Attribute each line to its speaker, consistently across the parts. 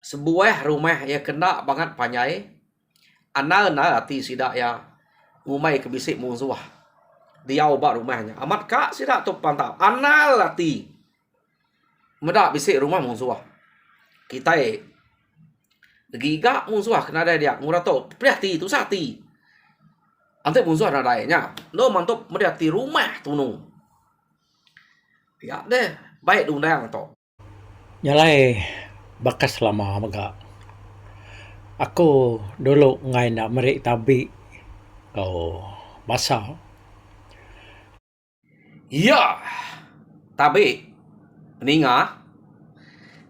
Speaker 1: sebuah rumah yang kena banget panyai, ana hati sidak ya ngumai ke bisik musuh. Dia ubah rumahnya. Amat kak sidak tu pantau. Ana hati medak bisik rumah musuh. Kita giga musuh kena ada dia ngurah tu priati tu sati. Ante musuh ada nya. No mantap meriati rumah tu nu. Ya deh, baik diundang tu.
Speaker 2: Nyalai bakas lama maga. Aku dulu ngai nak merik tabi kau masa.
Speaker 1: Ya, tapi meninga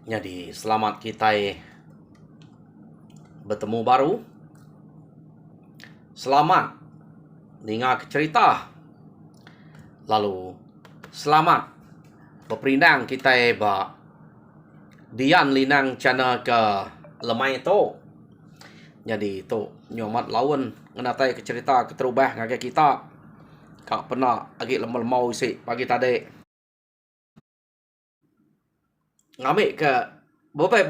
Speaker 1: jadi selamat kita bertemu baru. Selamat ninga ke cerita. Lalu selamat berperindang kita ba dian linang channel ke lemai tu. Jadi tu nyomat lawan ngenatai ke cerita ke terubah ngake kita. Kak pernah agi lemau isi pagi tadi. Ngamik ke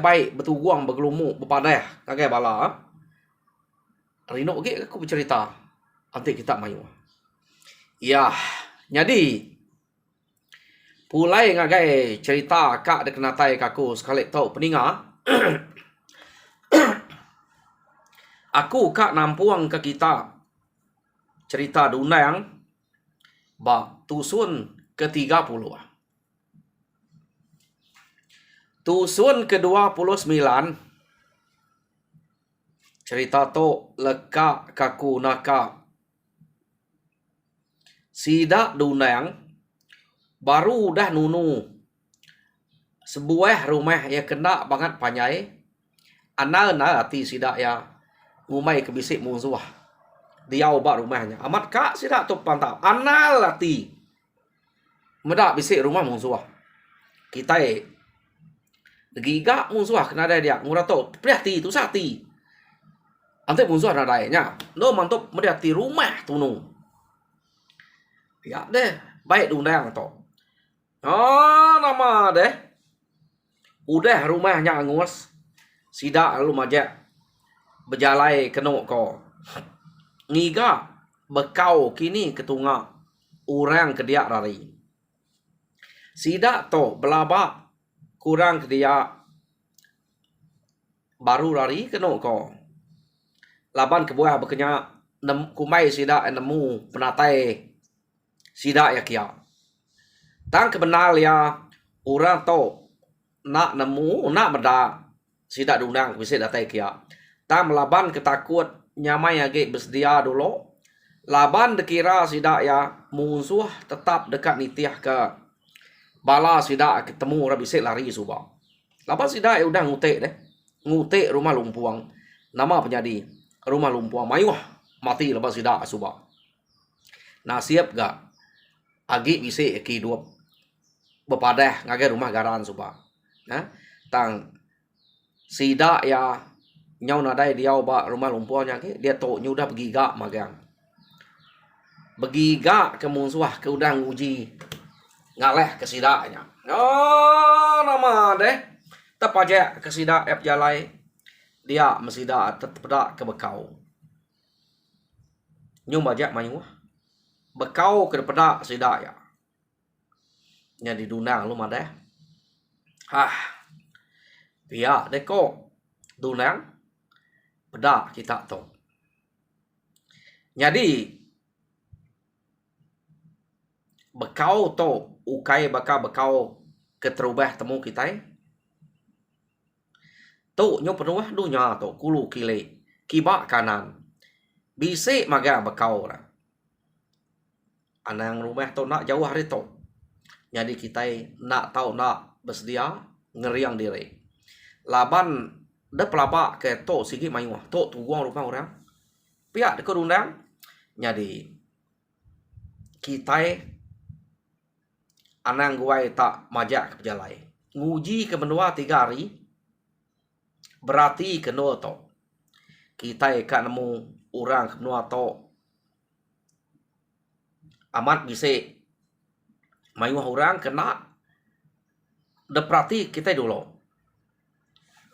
Speaker 1: baik bertuguang bergelumu berpadah ngake bala. Rino ge aku bercerita. Nanti kita mayu. Ya, jadi pulai ngagai cerita kak de kenatai kaku sekali tau peninga. Aku kak nampuang ke kita cerita dunang ba tusun ke-30. Tusun ke-29 cerita to leka kaku naka sidak dunang baru dah nunu sebuah rumah yang kena banget panyai ana hati sidak ya ngumai ke bisik musuh. Dia ubah rumahnya. Amat kak sidak tu pantau. Ana hati medak bisik rumah musuh. Kita giga musuh kena ada dia ngurah tu priati tu sati. Ante musuh ada nya. No mantap meriati rumah tu nu. Ya deh, baik diundang tu. Oh, nama deh. Udah rumahnya angus. Sidak lu majak berjalai kena ko. Ngiga bekau kini ketunga orang kediak rari. Sidak to belaba kurang kedia baru rari kena ko. Laban kebuah berkenya kumai sidak nemu penatai sidak ya kia. Tang kebenal ya orang to nak nemu nak meda sidak diundang bisa datai kia. Tang melaban ketakut nyamai age bersedia dulu. Laban dekira sidak ya musuh tetap dekat nitiah ke bala sidak ketemu ora bisik lari suba. Laban sidak ya udah ngutik deh. Ngutik rumah lumpuang. Nama penyadi rumah lumpuang mayuh mati lepas sidak suba. Nasib gak agi bisik hidup bepadah ngage rumah garan suba. Nah, tang sidak ya nyau nadai dia ba rumah lumpuangnya ke dia to nyudah begiga magang. Begiga ke musuh ke udah nguji ngaleh ke sidaknya. Oh, nama deh. Tepaja ke sidak ep jalai. Dia mesida tetep ke bekau. Nyum bajak mayu. Bekau ke pedak sidak ya. Nya di dunang lu mah deh. Pia deko dunang pedak kita to. Jadi bekau to ukai baka bekau keterubah temu kita to nyo penuh dunya to kulu kile kiba kanan bise maga bekau ra anang rumah to nak jauh hari to. Jadi kita nak tahu nak bersedia ngeriang diri. Laban de pelaba ke to sigi mayu to tuguang rumah orang. Pihak de undang. Jadi kita anang guai tak majak ke jalai. Nguji ke menua 3 hari. Berarti kena to. Kita kan nemu orang ke menua to. Amat bisa mayu orang kena de berarti kita dulu.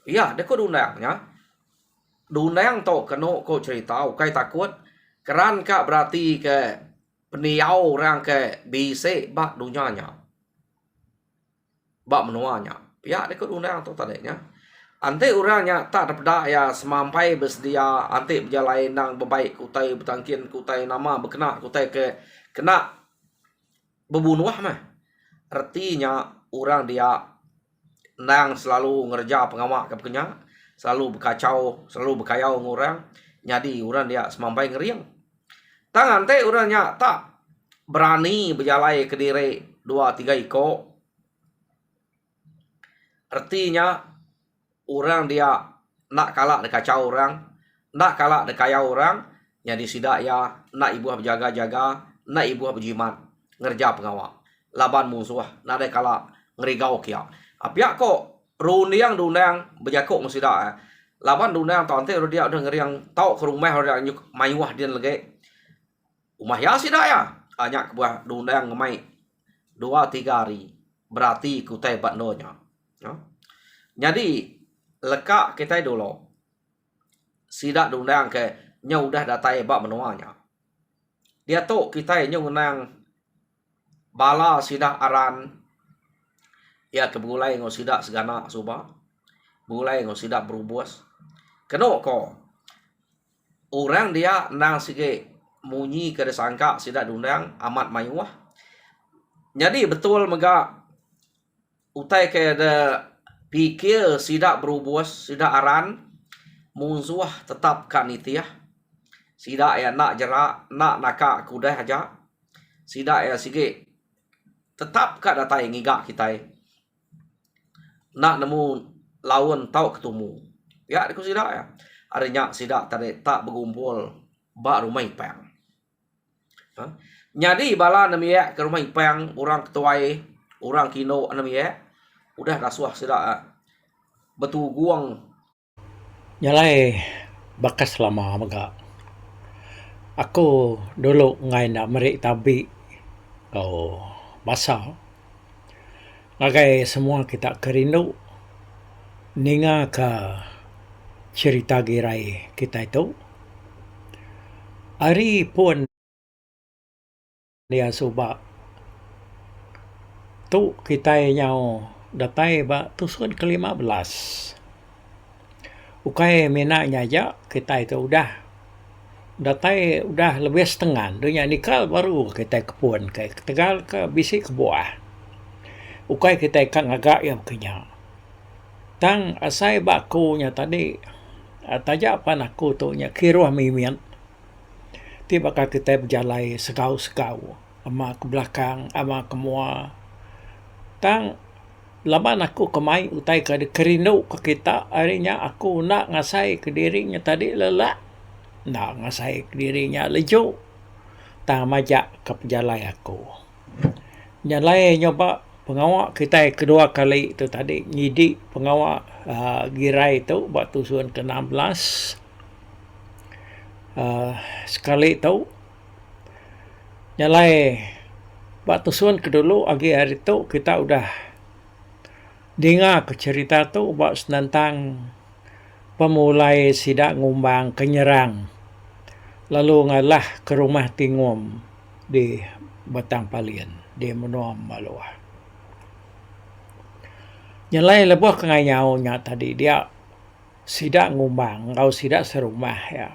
Speaker 1: Ya, dia kau diundangnya. Diundang to keno ko cerita ukai takut keran ka berarti ke peniau orang ke bise bak dunyanya. Bak menuanya. Ya, dia kau diundang to tadinya. Ante orangnya tak dapat ya semampai bersedia ante berjalan nang bebaik kutai bertangkin kutai nama berkena kutai ke kena berbunuh mah. Artinya orang dia nang selalu ngerja pengawak ke kenya, selalu berkayau ngurang, jadi orang dia semampai ngeriang. Tangan teh orangnya tak berani berjalan ke diri 2-3 iko. Artinya orang dia nak kalah de kacau orang, nak kalah de kayau orang, jadi sidak ya nak ibu berjaga-jaga, nak ibu berjimat, ngerja pengawak. Laban musuh, nak de kalah ngerigau kia. Apia kok rundiang dundang berjakuk musida. Laban dundang tante dia udah ngeriang tau ke rumah dia nyuk mayuah dia lagi. Rumah ya sida ya. Hanya kebuah dundang ngemai 2-3 hari. Berarti kutai batnonya. Jadi lekak kita dulu. Sida dundang ke nya udah datai bak menuanya. Dia tu kita nya ngenang bala sida aran ya kebulai ngo sidak segana suba bulai ngo sidak berubus keno ko orang dia nang sige munyi ke sangka sidak dundang amat mayuah jadi betul mega utai ke de pikir sidak berubus sidak aran musuh tetap kanitiah sidak ya nak jerak nak nakak kudah aja sidak ya sige tetap ka datai ngigak kita nak nemu lawan tau ketemu. Ya, aku sidak ya. Artinya sidak tadi tak berkumpul bak rumah ipang. Jadi bala namiya ke rumah ipang, orang ketuai, orang kino namiya, udah kasuah sidak betul guang.
Speaker 2: Nyalai bakas lama maga. Aku dulu ngai nak merik tabi kau basah. Lagai semua kita kerindu ninga ka cerita girai kita itu. Ari pun dia suba tu kita nyau datai ba tusun ke-15. Ukai minaknya aja kita itu udah datai udah lebih setengah. Dunia nikal baru kita kepun ke Tegal ke bisi ke buah. Ukai kita ikan agak yang kenya. Tang asai bakunya tadi tajak pan aku tu nya kiruah mimian. Tiba kita berjalan segau-segau ama ke belakang ama ke mua. Tang laban aku kemai utai ke kerindu ke kita harinya aku nak ngasai ke dirinya tadi lelak. Nak ngasai ke dirinya leju. Tang majak ke perjalanan aku. Nyalai nyoba pengawak kita kedua kali itu tadi nyidik pengawak girai itu waktu suan ke-16 sekali itu nyalai waktu suan kedulu agi hari itu kita udah dengar ke cerita tu buat tentang pemulai sidak ngumbang kenyerang lalu ngalah ke rumah tingum di Batang Palian di Menuam Maluah. Nyalai lebuh kengayaunya tadi dia sidak ngumbang, kau sidak serumah ya.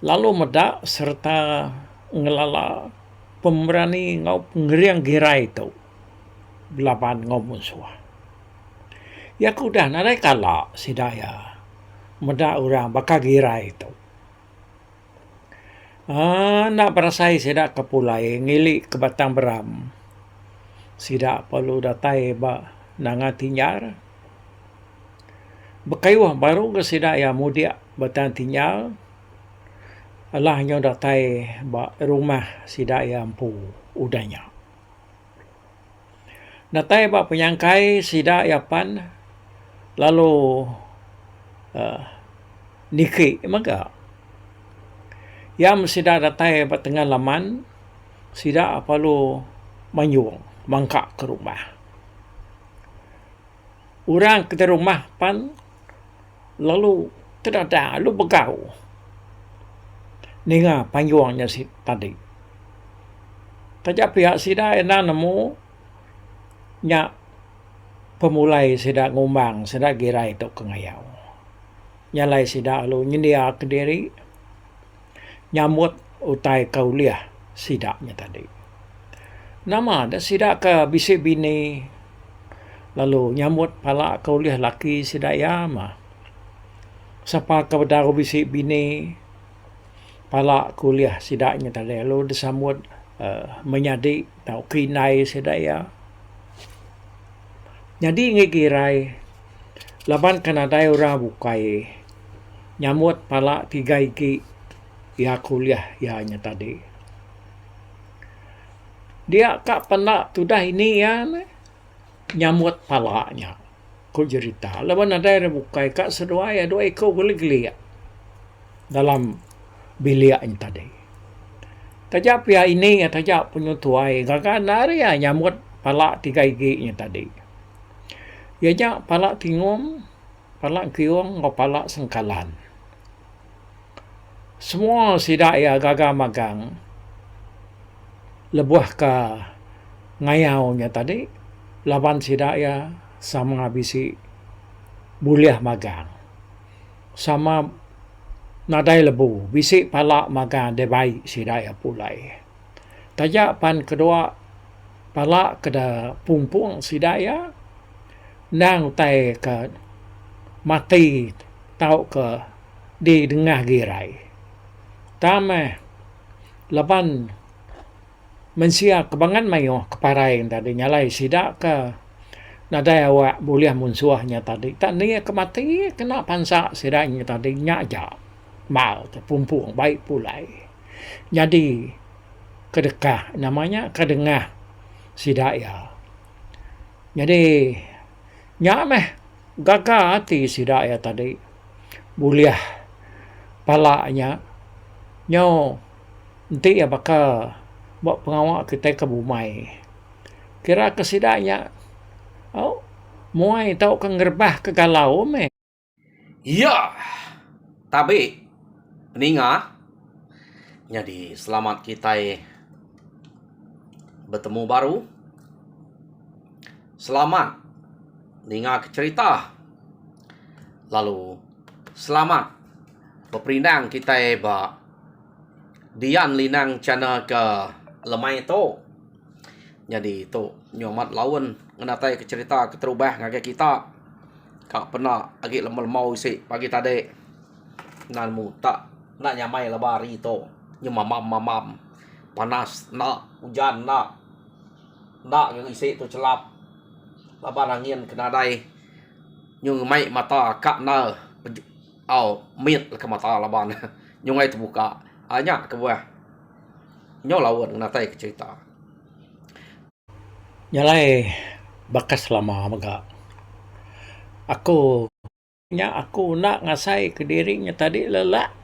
Speaker 2: Lalu medak serta ngelala pemberani ngau ngeriang girai itu belapan ngau musuh. Ya kudah narai kala sidak ya. Medak orang bakal girai itu. Nak berasai sidak kepulai ngili ke Batang Beram. Sidak perlu datai ba nangatinyar. Bekayuh baru ke sidak ya mudia Batang Tinyal. Allah nyo datai ba rumah sidak ya ampu udahnya. Datai ba penyangkai sidak ya pan lalu niki maga. Yang sidak datai ba tengah laman sidak perlu manyung mangkak ke rumah. orang ke rumah pan lalu terada lu begau. Ninga panjuangnya si tadi. Tajak pihak sida ena nemu nya pemulai sida ngumang sida girai tok kengayau. Nyalai sida lu nyendia ke diri nyamut utai kauliah sidaknya tadi. Nama ada sidak ke bisi bini lalu nyamut pala kauliah laki sidak ya mah. Sapa ke bedaro bisi bini pala kuliah sidaknya tadi lalu disambut menyadi tau kinai sidak ya. Jadi ngigirai laban kanadai orang bukai nyamut pala 3 iki ya kuliah ya nya tadi. Dia kak pernah tudah ini ya nyamut palanya. Ko cerita. Laban ada yang bukai kak sedua ya 2 ekor geli-geli dalam bilik ini tadi. Tajak pihak ini ya tajak penyutuai. Kakak nari ya nyamut pala 3 gigi tadi. Ya jak pala tingum, pala kiung, atau pala sengkalan. Semua sidak ya gagal magang. Lebuh ke ngayaunya tadi. Laban sidak ya sama bisi buliah magang. Sama nadai lebu. Bisi pala magang debai sidak ya pulai. Tajak pan kedua pala keda pumpung sidak ya. Nang tai ke mati tau ke di dengah girai. Tama laban mensia kebangan mayo keparai tadi nyalai sidak ke nadai awak boleh munsuahnya tadi. Tak ni kemati kena pansak sidaknya tadi nyaja mal pumpung baik pulai. Jadi kedekah namanya kedengah sidak ya. Jadi nyameh gagal hati sidak ya tadi. Buliah palanya nyo nanti ya bakal buat pengawak kita ke bumai. Kira kesidaknya oh muai tau ke ngerbah ke galau me.
Speaker 1: Ya, tapi ninga jadi selamat kita bertemu baru. Selamat ninga ke cerita. Lalu selamat berperindang kita ba dian linang channel ke lemai tu. Jadi tu nyomat lawan ngenatai ke cerita keterubah ngake kita. Kak pernah agak lemau isi pagi tadi. Nanmu tak nak nyamai lebari tu. Nyo mamam panas nak hujan nak yang isi tu celap. Laban angin kena dai. Nyo mai mata kak na mit ke mata laban. Nyo ngai terbuka. Hanya ke buah. Nyo lawan ngenatai ke cerita.
Speaker 2: Nyalai bakas lama maga. Aku nak ngasai ke dirinya tadi lelak.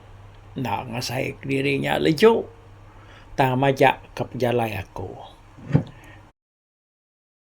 Speaker 2: Nak ngasai ke dirinya lejuk. Tang majak ke pejalai aku.